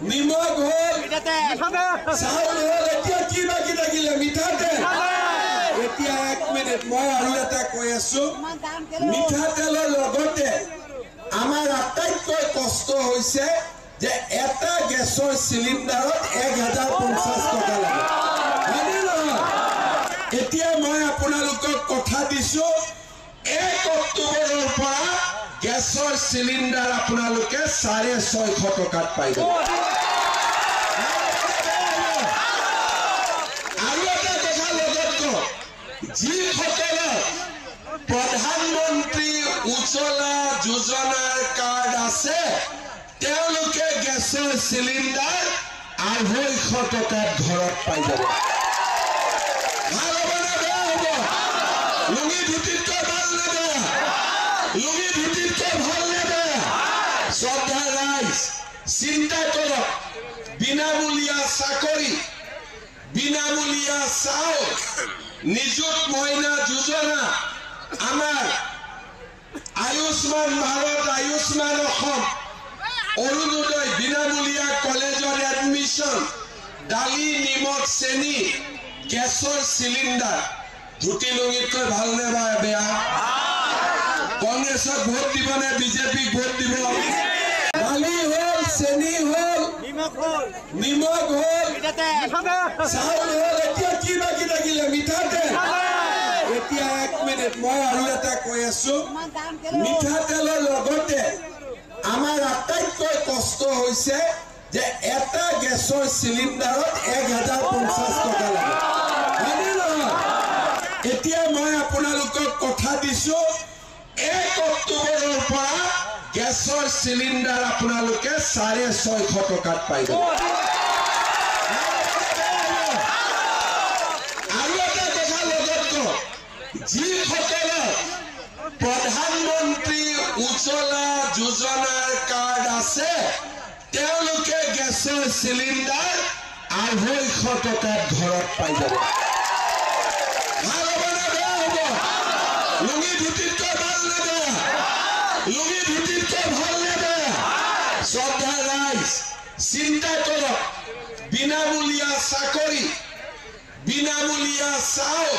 নিমখ হল চাউল হল এতিয়া কি বাকি থাকিলে মিঠাতেল এতিয়া 1 মিনিট মই আৰু এটা কৈ আছো মিঠাতেলৰ লগতে আমাৰ আটাইতকৈ কষ্ট হৈছে যে এটা গ্যাসৰ সিলিন্ডাৰত 1050 টকা লাগে হয়নে নহয় এতিয়া মই আপোনালোকক কথা দিছো 1 অক্টোবৰৰ পৰা গ্যাসৰ সিলিন্ডাৰ আপোনালোকে 650 টকাত পাই যাব আৰু এটা কথা লগত যি সকলে প্ৰধানমন্ত্ৰী উজ্জ্বলা যোজনাৰ কাৰ্ড আছে তেওঁলোকে গ্যাসৰ সিলিন্ডাৰ 250 টকাত ঘৰত পাই যাব ভাল হ'ব না বেয়া হ'ব লুঙি ধুতিতকৈ ভাল নে বেয়া লুঙি ধুতিতকৈ ভাল নে বেয়া শ্ৰদ্ধা ৰাইজ চিন্তা কৰক বিনামূলীয়া চাকৰি বিনামূলীয়া চাউল নিযুত মইনা যোজনা আমাৰ আয়ুষ্মান ভাৰত আয়ুষ্মান অসম অৰুণোদয় বিনামূলীয়া কলেজৰ এডমিশন দালি নিমখ চেনি গ্যাসৰ সিলিন্ডাৰ ধুতি লুঙিতকৈ ভাল নে বেয়া কংগ্ৰেছক ভোট দিব নে বিজেপিক ভোট দিব দালি হল চেনি হল নিমখ হল চাউল হল এতিয়া কি বাকি থাকিলে মিঠাতেল এতিয়া 1 মিনিট মই আৰু এটা কৈ আছো মিঠাতেলৰ লগতে আমাৰ আটাইতকৈ কষ্ট হৈছে যে এটা গ্যাসৰ সিলিন্ডাৰত 1050 টকা লাগে হয়নে নহয় এতিয়া মই আপোনালোকক কথা দিছো 1 অক্টোবৰৰ পৰা গ্যাসৰ সিলিন্ডাৰ আপোনালোকে 650 টকাত পাই যাব আৰু এটা কথা লগত যি সকলে প্ৰধানমন্ত্ৰী উজ্জ্বলা যোজনাৰ কাৰ্ড আছে তেওঁলোকে গ্যাসৰ সিলিন্ডাৰ 250 টকাত ঘৰত পাই যাব ভাল হ'ব না বেয়া হ'ব লুঙি ধুতিতকৈ ভাল নে বেয়া লুঙি ধুতিতকৈ ভাল নে বেয়া শ্ৰদ্ধা ৰাইজ চিন্তা কৰক বিনামূলীয়া চাকৰি বিনামূলীয়া চাউল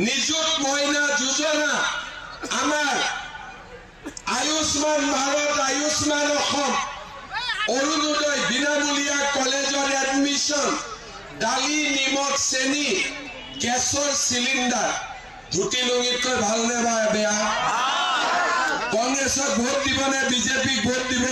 নিযুত মইনা যোজনা আমাৰ আয়ুষ্মান ভাৰত আয়ুষ্মান অসম অৰুণোদয় বিনামূলীয়া কলেজৰ এডমিশন দালি নিমখ চেনি গ্যাসৰ সিলিন্ডাৰ ধুতি লুঙিতকৈ ভাল নে বেয়া কংগ্ৰেছক ভোট দিব নে বিজেপিক ভোট দিব